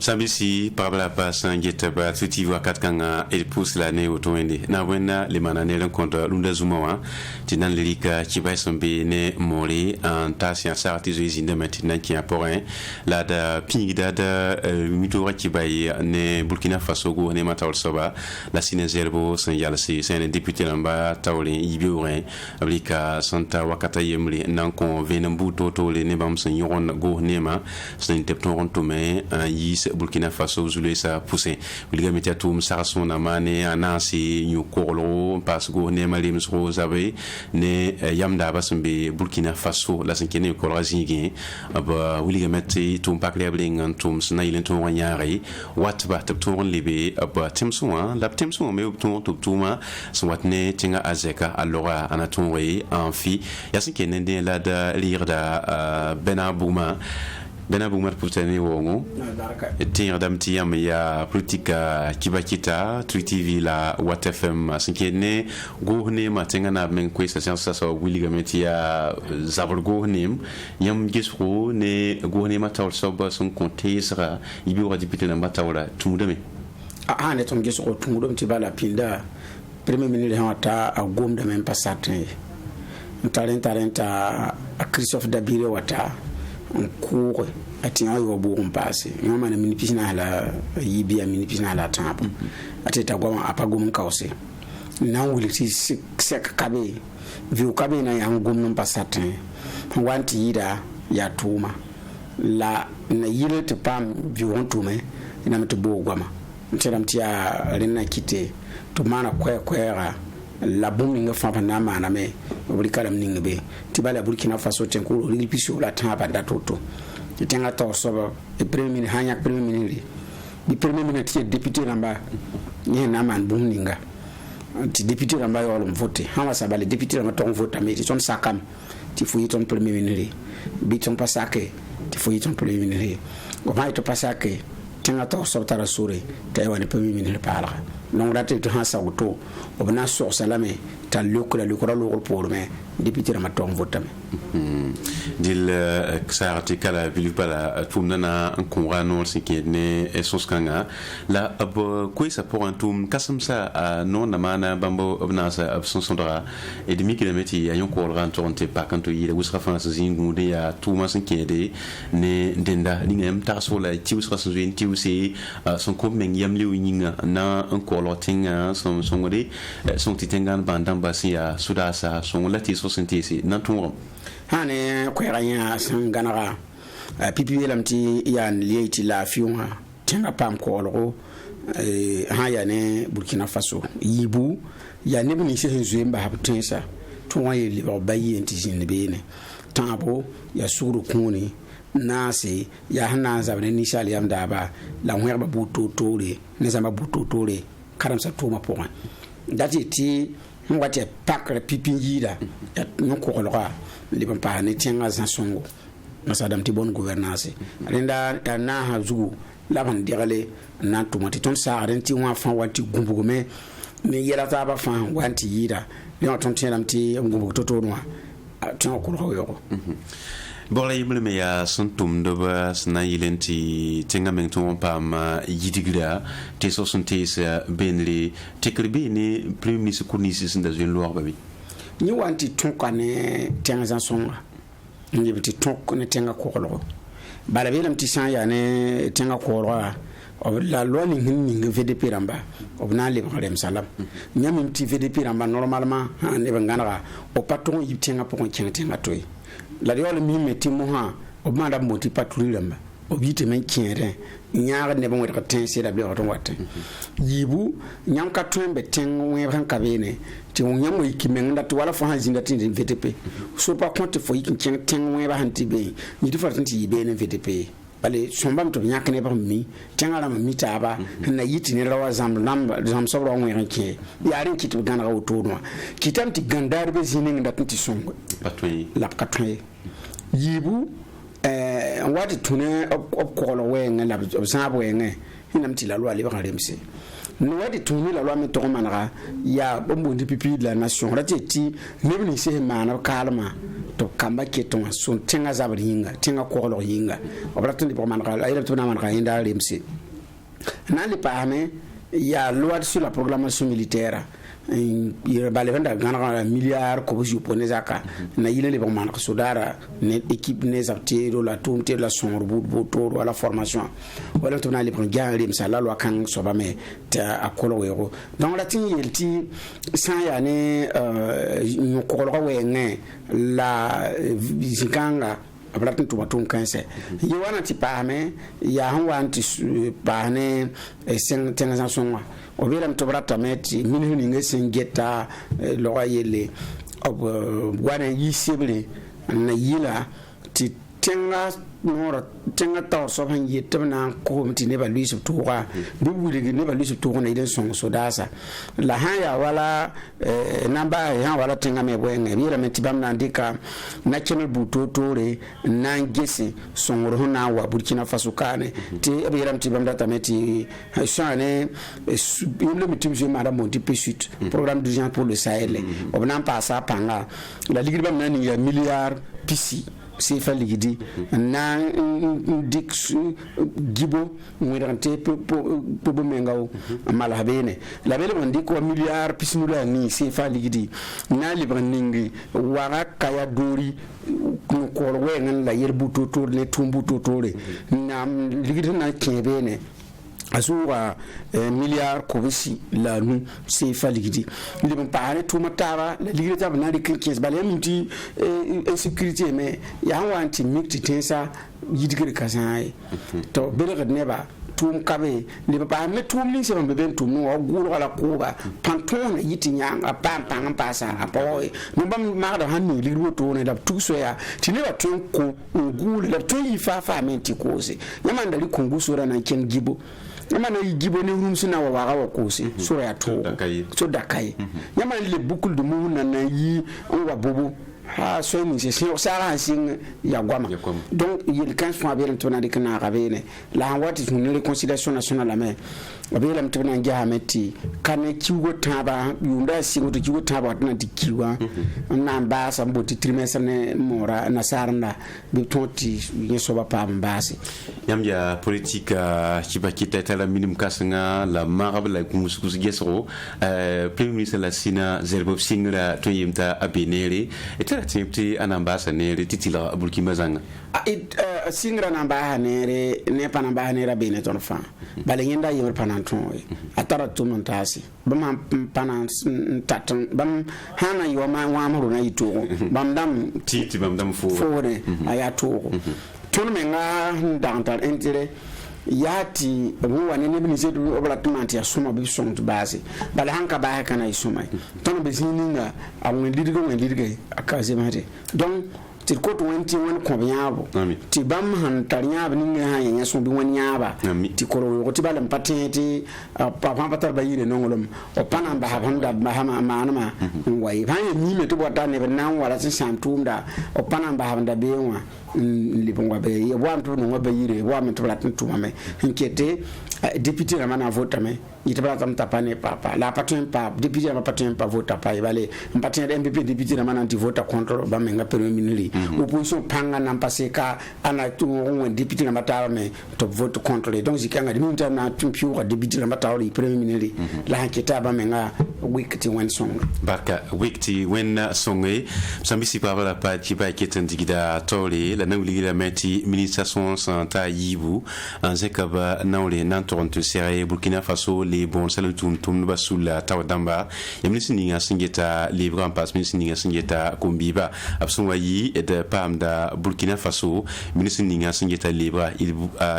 Sambisi parabla pa sangeta ba tuti wa katkanga el pousse l'année au toende na wena le mananel contre lunda zumawa tinan lirika chibai sombe ne mori en tasia sartizo izinde maintenant qui apporin la da pingida da mitora chibai ne Burkina Faso go ne matawol soba la sinezerbo san yalsi c'est un député lamba tawle ibiorin ablika santa wakata yemli nan kon venambu toto le ne bam san yoron go nema san tepton to me yis Burkina Faso zule sa poussé liga metiatum sarason amane anasi ñu korlo pas go ne malim so zabe ne yamda basumbe Burkina Faso la sinkene ko razigi ba liga metti tum pakle bling tum snail tum wanyari wat ba tum libe ba timso la timso me tuma so watne tinga azeka alora anatonwe anfi yasinkene de la da lirda benabuma putani wongo etin damti yam ya politika kibakita TV la watfm asinkene gohne matenga na men ko sa so wiligamenti ya zabul gohne yam gisro ne gohne matawol soba son contesra ibi wa député na matawla tumudame ne tom gisro tumudum ti bala pinda premier ministre hata a gomda men passatin talenta a Christophe Dabire wata cours ati ayo bo passe yo mana mini pisina la yibi ya mini pisina la tampo ati tagwa apago mun kawse na wuli si sek kabe viu kabe na ya ngum num pasatin wanti yida ya tuma la na yile te pam viu on tume ina mto bo gwama ntedam tia rena kite to mana kwera la bombe nga fa na mana me oblikala mninga be tibala Burkina Faso tenkuru lipisho la tamba datoto tenga to soba e premier ministre hanya premier ministre bi premier ministre député namba ni na man bumninga ti député namba yo lo voter hawa sabale député namba ton voter mais ton sakam ti fuyi ton premier ministre bi ton pasake ti fuyi ton premier ministre o mai to pasake tenga to soba tara sure tay wani premier ministre parla non rate to hansa auto obna so salame ta lokula lo pour me député namba ton voter dil xarti kala bilibala tumnana konrano sikene esoskanga la ko isa pour un tum kasamsa non namana bambo obnasa absonsondra et demi kilomètre ayon ko ran toronte pa kanto yile wusra france zingude ya tuma sinkede ne denda lingem tarsola ti wusra sunzin ti usi son ko men yamli winga na un ko lotinga son ngode son titengan bandam basia sudasa son lati so sentisi na tum hane kweganya sanganaga pipi lamti yan lieti la fiuma tenga pam kolgo ha ya ne Burkina Faso yibu ya ne buni se zuemba habtensa to waye liba bayi entizin bene tabo ya suru kuni nasi ya hana zabne nishali yamda ba la werba buto tore ne zama buto tore karam sa toma point dati ti ngwate pakre pipi yida ya nyokolga liban pa ne tianga zansongo masadam ti bonne gouvernance renda na hazu laban dirale na tomati ton sa renti wa fan wanti gumbugo me yela ta ba fan wanti yida le ton tiam ti gumbugo toto noa ton ko yo bon la yimle me ya suntum do ba sna yilenti tinga men ton pam yidigla te so suntis benli tekribi ni premier ministre kunisi sinda zuen loir babi ni wanti tonkane tenga zansonga ni biti tonkane tenga kokolo bala belam ti san ya ne tenga kokolo la loi ni ngi VDP ramba obna le barem salam nyam ti VDP ramba normalement ne bangana o patron yitenga pokon tenga toy la yole mi meti mo ha obma da moti patrouille ramba obite men kiere nyaare ne bon wata ten c'est la bi wato watte yibu nyam ka tombe ten we ran kabene ti nyam yi kimen da to wala fa han zinga tin VTP so pas compte fo yi kin ten we ba hanti be ni to farti yi be ne VTP bale sombam to nyak ne ba mi tengala ma mita ba na yiti ne rawa zam so ro ngwe ke yarin kitu gana ga to no kitam ti gandar be zinin da tinti songo patwi la katwe yibu wati tune opkolo wenga la obsabo wenga hinamti la loi libre remse no wati tune la loi meto manara ya bombo ndi pipi de la nation rateti nebni se mana kalma to kamba keton son tenga zabr yinga tenga ko yinga obraton di man ay to na man ka inda rimsi na li paame ya loi sur la programmation militaire il va lever un milliard comme je prenais ça na il les man sodara ne équipe ne zapté la tonte la son bout la formation wala to na li prend gain rimsa la loi kan so ba me ta akolo wero donc la tin yelti sans ya ne ko ko wenge la zikanga abratin to batum kanse yi wana ti paame ya han wanti paane sen tenazanson o beram to brata meti minu ni ngesen geta lo ayele ob wana yi sebre na yila ti tenga nora tenga taw so han yetna ko mti ne ba luisu tuwa bi wuli ne ba luisu tuwa na ile son so dasa la haya wala namba ya wala tenga me bwenge bi la meti bam na ndika national butotore na ngesi songoro hona wa Burkina Faso kane ti bi la meti bam data meti shane le meti je madame Monti Pesut programme d'urgence pour le Sahel on n'en passe pas panga la ligue bam na ni milliard pisi c'est fait ligidi na dix gibo ngirante po mengao malhabene la bele mandi ko milliard pisnula ni c'est fait ligidi na libranningi wara kaya dori ko wengan la yerbu totor ne tumbu totore na ligidi na kebene asuwa milliard ko bisi la nu c'est faligidi li bon paré tout mataba la ligidi tab na di 15 balé minti insécurité mais ya wanti mikti tensa yidigere kasai to bele neba tum kabe li ba me tum li se ben tum no gulu ala kuba panton yiti nyanga pam pasa apoy no bam ma da hanni li ruto ne da tuso ya tineba tum ko gulu da to yi fa menti kosi nyamanda li kunguso na ken gibo yamana yigibo ne rumsi na waga wa kosi so ya to so dakai yamana le bukul de mu na yi on wa bobo ha so ni c'est ça sin ya gwama donc il quand sont avec ton avec na rabene la wati une réconciliation nationale la mais abela mtuna ngia meti kane kiwo taba yunda singo to kiwo taba na dikiwa na mbasa mboti trimestre ne mora na sarna be tonti yeso ba pa mbasi yamya politique kibakita tala minimum kasanga la marab la kumusukus gesro premier ministre la sina zerbob singra to yimta abenere etala timti anambasa ne titila bulkimazanga singra namba nere ne panamba nere bene ton fa bale yenda yimr pananton atara tum ntasi bam panan tatan bam hana yo ma wa amru na yito bam dam titi bam dam fore ayato ton menga ndantar intire yati ruwa ne bi se du oblatment ya suma bi son base bale hanka ba kana isuma ton be sininga awon lidigo akaze mate donc ti ko to wenti won ko biabo ti bam han tarinya bi ni ha yenya so bi won nyaba ti ko ro ti bale patenti papa patar bayire nongolom o pana ba handa ba hama manama wai ba ni me to bota ne nan wala sin santumda o pana ba handa bewa li bongwa be ye wa mtu no bayire wa mtu latin tumame nkete député na mana vote me yitaba tam tapane papa la patien pa député na patien pa vote pa ibale patien MPP député na mana anti vote contre ba menga premier ministre opposition panga na passé ka ana tu on député na matara me to vote contre donc zikanga de minta na tumpiu député na matara premier ministre la hanketa ba menga wikti wen song barka wikti wen songe sambisi pa la pa ki ba keten digida tole la na wili meti ministration santa yibu en zekaba na ole na toronto seré Burkina Faso les bons salutum tum basula tawdamba yamni singa singeta livre en passe singa singeta kombiba absonwayi et de pamda Burkina Faso ministre ninga singeta livre il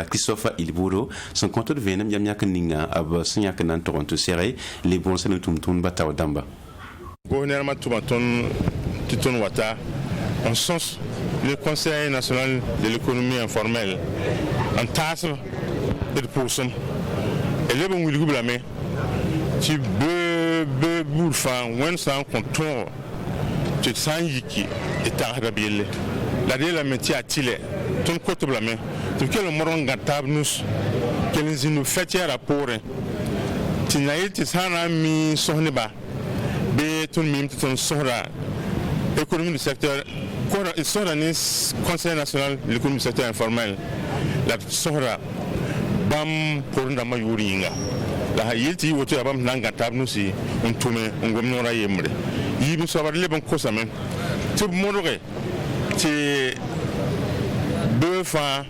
Christophe Ilburo son compte de venam yamnya kaninga ab singa kan toronto seré les bons salutum tum batawdamba gouvernement tumaton titon wata en sens le Conseil national de l'économie informelle en tasse et de pourcent et les bons will blâmer tu be boulfan when sans contrôle tu sens yiki et tarabile la de la métier à tile ton côté blâmer tu quel moron gatable nous quels nous fait rapport tu n'as été sans ami soneba be ton mime ton sora économie du secteur il sort un conseil national de l'économie secteur informel la sora bam pour ndama yuringa la yiti woto bam nanga tabnusi on tume on gomnora yemre yibi sobar lebon kosamen to modore ti befa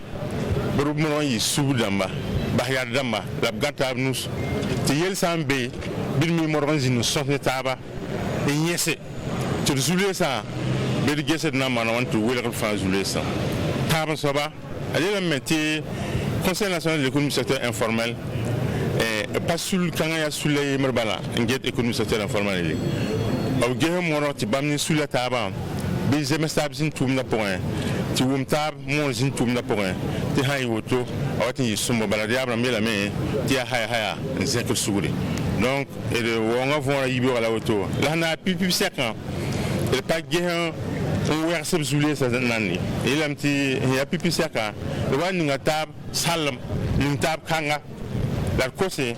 burumon yi subdamba bahyar damba la gata nus ti yel sambe bilmi moronzi no sotne taba e yese to zule sa be gese na mana want to will fa zule sa taba soba ale metti conseil national de l'économie secteur informel pas sul kanga ya sulay merbala nget économie secteur informel au gehe moro ti bamni sula taba be zemestab sin tumna point ti wumtab mon sin tumna point ti hay woto awati sumba baladi abram yela me ti haya nzek suguri donc et de wonga vont yibi wala woto la na pipi sekan et pas gehe on wer sab zule sa nanni ilam ti ya pipi seka le wani ngatab salam tab kanga la kose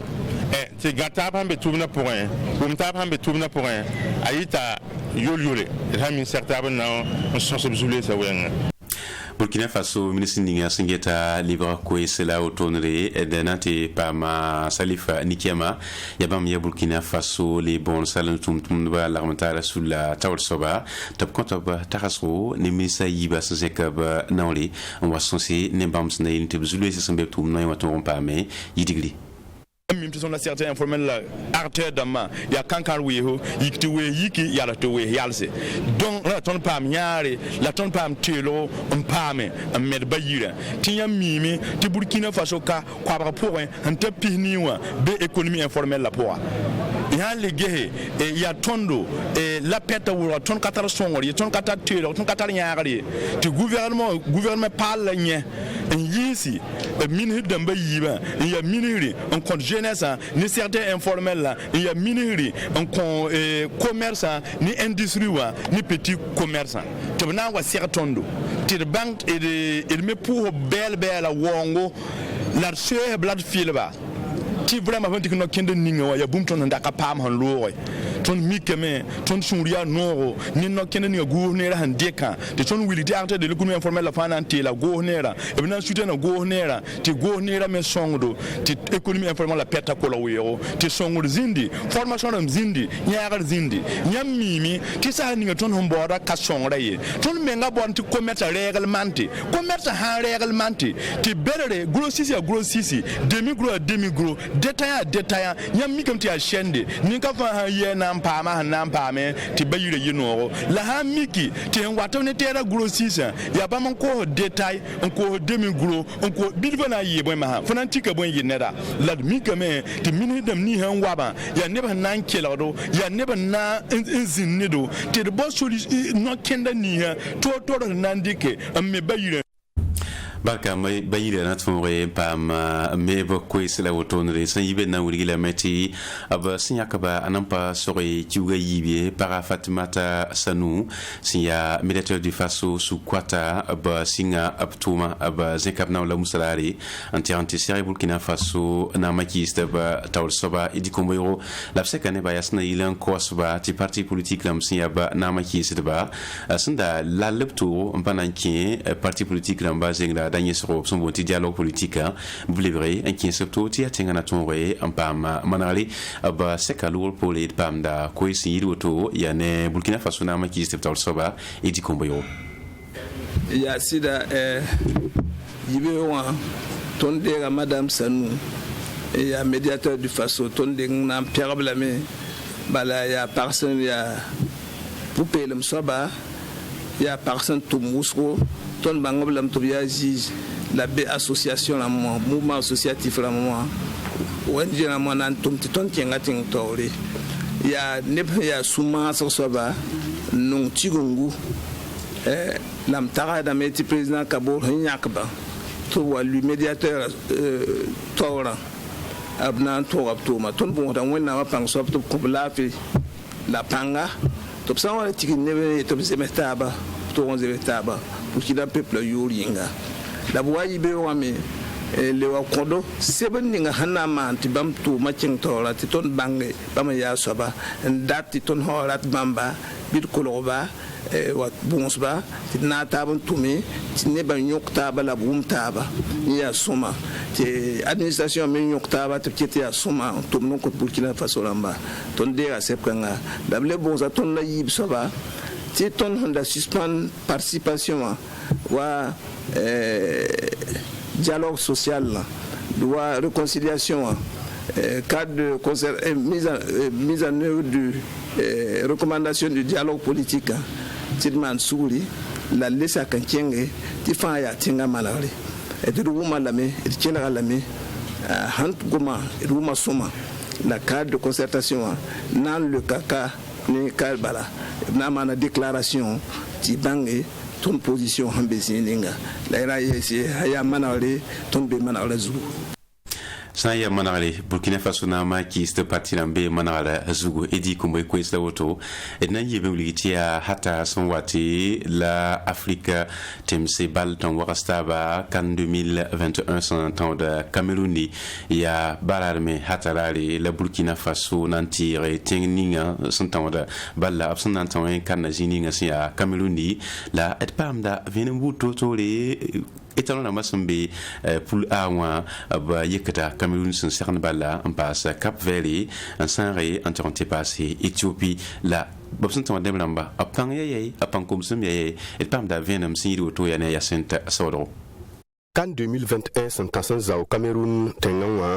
ti gatab hambe tumna point wumtab hambe tumna point ayita yolure ramin certable na on sens zule sa wenga Burkina Faso ministre ninga singeta libra ko isela otonre edenate pama Salifa Nikiama yabam ya Burkina Faso les bons salon tum ba l'armentara sur la tawr soba top compte ba taraso ne ministre yiba sekaba nawli on va sensi ne bam sne inte bzulu se sembe tum no waton pa me yidigli même si on a certains informels là artère dama ya kankan we ho yikti we yiki ya la to we yalse donc la ton pam nyaare la ton pam telo on pame am med bayira tinya mimi ti Burkina Faso ka kwa ba point en te piniwa be économie informelle la poa ya le gehe e ya tondo e la peta wo ton katar songori ton katar telo ton katar nyaare ti gouvernement parle nye en yisi minhi damba yiba ya miniri on compte jeunesse ni certains informels là il y a minerie on commerce ni industrie ni petit commerçant to na wa sertondo ti de bank et de me pour belle wongo la se blad filba ti vraiment vant que no kende ninga wa ya bumton ndaka pam han loore ton mikeme ton sunria noro ni no kende ni gouverneur han deka de ton wilité arte de l'économie informelle la fanante la gouverneur e bena soutien na gouverneur ti gouverneur me songdo ti économie informelle la peta ko la wero ti songdo zindi formation ram zindi nyaar zindi nyam mimi ti sa ni ton hombora ka songra ye ton menga bon ti commerce réglementé commerce ha réglementé ti berere grossiste demi gros détaillant nyam mi kam ti a chende ni ka fa ha ye na mpama me ti bayire yino la ha miki ti en wato ne tera grossiste ya ba man ko détail ko demi gros ko bilva na ye boy ma fa nan ti ka boy yinera la mi kam ti min dam ni han waba ya ne ba nan kelado ya ne ba na inzinni do ti de bo soli no kenda ni ha to nan dike am me bayire barka mai bayire na tfore pam me bokwe sela wotonre san yibe na wuri la meti aba sinya kaba anampa sore kiuga yibie para Fatimata Sanu sinya médiateur du Faso sous Kwata aba singa abtuma aba zenkap na la musalari anti seri Burkina Faso na makiste ba tawl soba idi komboyro la sekane ba yasna ilan kosba ti parti politique lam sinya ba na makiste ba sanda la lepto mpananki parti politique lam ba zengla danye sur son bon dialogue politique vous vrai un qui surtout ti atenga na tonre en pam manali ba sekalu pour les pam da ko isi woto ya ne Burkina Faso na ma ki steptal soba e di komboyo ya sida yibe wa ton de madame Sanu et ya médiateur du Faso ton de na Pierre Blamé bala ya personne ya poupée le soba ya personne tout mousco ton bangoblam to ya juge la B association la mouvement associatif la moi ONG la moi nan tum ton kenga ting tore ya ne ya suma soba non tigungu lam tara da meti président Kabo nyakba to wa lui médiateur tora abnan to raptoma ton bon dan wonna wa pang so to kubla fi la panga to sa wala tikin ne to zemetaba to on zemetaba pour qu'il a peuple yoringa la voix yibe wa me le wa kodo seben ninga hana man ti bam tu macing tola ti ton bange bam ya soba ndati ton horat bamba bit koloba wat bõosba tɩ d na n taab n tʋme tɩ nebã yõk taaba la b wʋm taaba n yaa sõma tɩ administration me yõk taaba tɩ b ket yaa sõma n tʋmd n kõt burkina faso rãmba tõnd deega sɛb kãnga la b le bõosa tõnd la yiib soaba tɩ tõnd sẽn da suspend participation wa dialogue social wa réconciliation cadre de mise en œuvre de recommandation du dialogue politique tɩ d maan sugri la lesa kan kẽnge tɩ fãa yaa tẽngã malgre d wʋma lame d kelga lame sãn goma d wʋma sõma la cadre de concertation na n leoka ka ne ka bala b na n maana déclaration tɩ bãnge tõnd position sẽn be zĩig ninga la y ra yeese a yaa manegre tõnd be manegrã zugu sã n yaa manegre burkina faso naamã kɩɩsd parti rãmb bee manegrã zugu edi kũmba koeesda woto d na n yɩɩ bẽ wilg tɩ yaa hata sẽn wa tɩ la afrika temse bal tõn wags taaba kan 2021 sẽn tõod cameroun ni yaa baraarme hata raare la burkina faso na n tɩɩg tẽng ninga sẽn tõod balla b sẽn na n tõ n kãnna zĩ ninga sẽn yaa cameroun ni la d paamda vẽnem wʋd toore étalon rãmbã sẽn be poul a wã b yɩkda cameroun sẽn segd balla n paas cap vere n sãage n tog n tɩ paase éthiopie la b sẽn tõ dẽb rãmba b pãng yaye a pãng komsem yaye d paamda vẽenem sẽn yɩɩd woto yaa ne a yasẽnt saoodgo CAN 2021 sẽn tã sẽn zao Cameroun tẽngã wã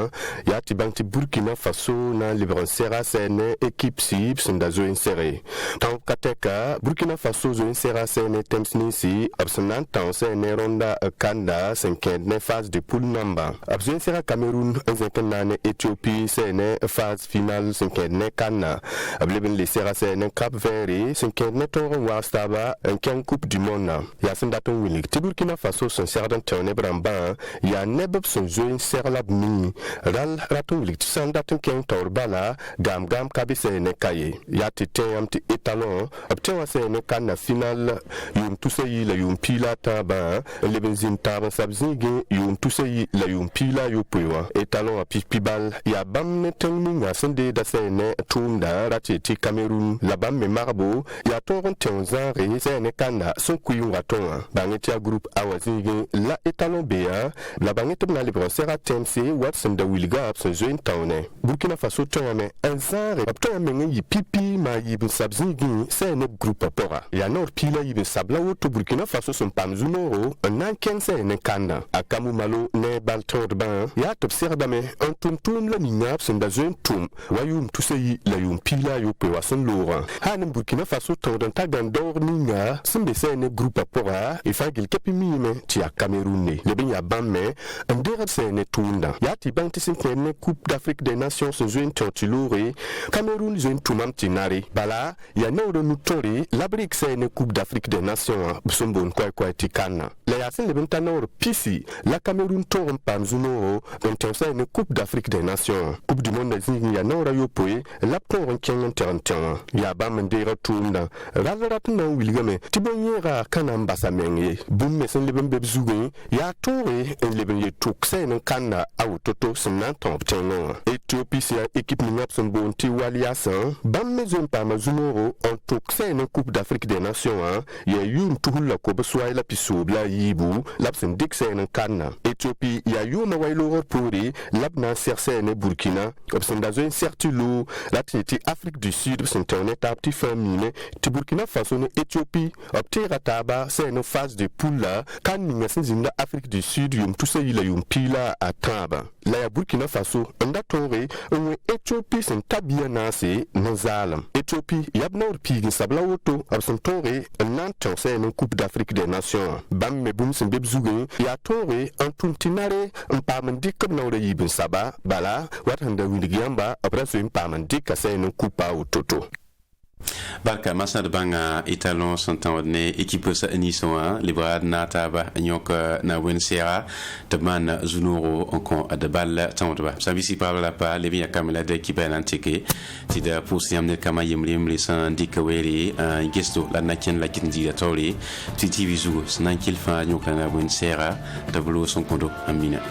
yaa tɩ bãng tɩ Burkina Faso na n lebg n sɛga sɛ ne équipe sɩɩb sẽn da zoe n sɛge tão ka tɛka Burkina Faso zoe n sɛga sɛ ne tẽms ninsi b sẽn na n tão sɛ ne rõnda kanda sẽn kẽed ne phase de poule namba b zoe n sɛga Cameroun n zẽk n na ne Éthiopie sɛ ne phase final sẽn kẽed ne kanna b leb n le sɛga sɛ ne Cap Vert sẽn kẽed ne tõog n wags taaba n kẽng coupe du monde yaa sẽn dat n wilg tɩ Burkina Faso sẽn segd n tẽo ne rãmbã yaa neb b sẽn zoe n sɛg la b nii rall rat n wilg tɩ sã n dat n kẽng taoor bala gaam-gaam ka be sɛ ne ka ye yaa tɩ tẽ yãmb tɩ étalon b tẽ wã sɛ ne kanna final yʋʋm tusa yi la yʋʋm piila a tãabã n leb n zĩnd taab n sab zĩigẽ yʋʋm tusa yi la yʋʋm piila a yopoe wã étalon wã pipi bal yaa bãmb ne tẽng ninga sẽn deeda sɛ ne tʋʋmda rat ye tɩ cameroun la bãmb me magbo yaa tõog n tẽ n zãage sɛ ne kanda sẽn kʋɩ n wa tõ wã bãng tɩ a groupe a wa zĩigẽ la étalon bea la bãng tɩ b na lebg n sɛga tẽmse wat sẽn da wilga b sẽn zoe n taoone burkina faso tõyame n zãage b tõyã meng n yɩ pipi maa yiib n sab zĩigẽ sɛ ne b grupã pʋga yaa noor piila yiib n sab la woto burkina faso sẽn paam zu-noogo n na n kẽng sɛ ne kãndã a kamu malo ne bal tõodbã yaa tɩ b segdame n tʋm tʋʋm la ninga b sẽn da zoe n tʋm wa yʋʋm tusa yi la yʋʋm piila a yopoe wa sẽn loogã haa ne burkina faso tõod n ta gãn daoog ninga sẽn be sɛ ne grupã pʋga y fãa gil kɛpɩ miime tɩ yaa cameroun ne leb n yaa bãmb me n degd sɛ ne tʋʋmdã yaa tɩ bãng tɩ sẽn kẽed ne coupe d'afrique des nations sẽn zoe n tẽo tɩ loore cameroun zoe n tʋmam tɩ nare bala yaa neoodã nu-tõre la b rɩk sɛ ne coupe d'afrique des nations wã b sẽn boond koɛɛ-koɛɛ tɩ kãnna la yaa sẽn leb n ta neoor pisi la cameroun tõog n paam zu-noogo n tẽo sɛ ne coupe d'afrique des nations wã coupe du monde zĩig yaa neoorã yopoe la b tõog n kẽng n teg n tẽ wã yaa bãmb n deegd tʋʋmdã rall rat n na n wilgame tɩ bõn-yẽega ka na n basa meng ye bũmb me sẽn leb n be b zugẽ yaa tõoge n leb n ye tʋk sɛɛn n kãnda a woto-to sẽn na n tõog b tẽngẽ wã éthiopie sẽn yaa équipe ninga b sẽn boond tɩ waliasã bãmb me zoe n paama zu-noogo n tʋk sɛɛn n coupe d'afrique des nations wã yaa yʋʋm tusl la kob-soaay la pisoob la a yiibu la b sẽn dɩk sɛɛn n kãnda éthiopie yaa yʋʋma wa y loogr poore la b na n sɛg sɛɛn ne burkina b sẽn da zoe n sɛg tɩ loo la tɩ ye tɩ afrique du sud b sẽn tẽo ne taab tɩ fãa miime tɩ burkina faso ne éthiopie b teega taaba sɛɛn n phase de poule la kan ninga sẽn zĩnda afrique du sud yʋʋm tusa yi la yʋʋm piila a tãabã la yaa burkina faso n da tõoge n wẽ éthiopie sẽn ta bia naase ne zaalem éthiopie yaa b naoor piig n sab la woto b sẽn tõoge n na n tẽo sɛɛn n coupe d'afrique des nations wã bãmb me bũmb sẽn be b zugẽ yaa tõoge n tʋm tɩ nare n paam n dɩk b naoorã yiib n saba bala wat sẽn da wilg yãmba b ra zoe n paam n dɩka sɛɛn n coupe a woto-to barka masã d bãnga étalon sẽn tãod ne équipe ninsẽ wã lebga d na taaba n yõk na wẽnd sɛɛga tɩ b maan zu-noogo n kõ d ball tãodba sã bɩ sɩ-paab la pa leb n yaa kame la d équipa na n tɩke tɩ d pʋʋs yãmb ned kama yembre sẽn dɩk weere n gesto la d na kẽnd la kɩt n diida taoore tɩ tɩ bɩ zugu sẽn na n kell fãa yõkra na wẽnd sɛɛga tɩ b loos n kõdo n mina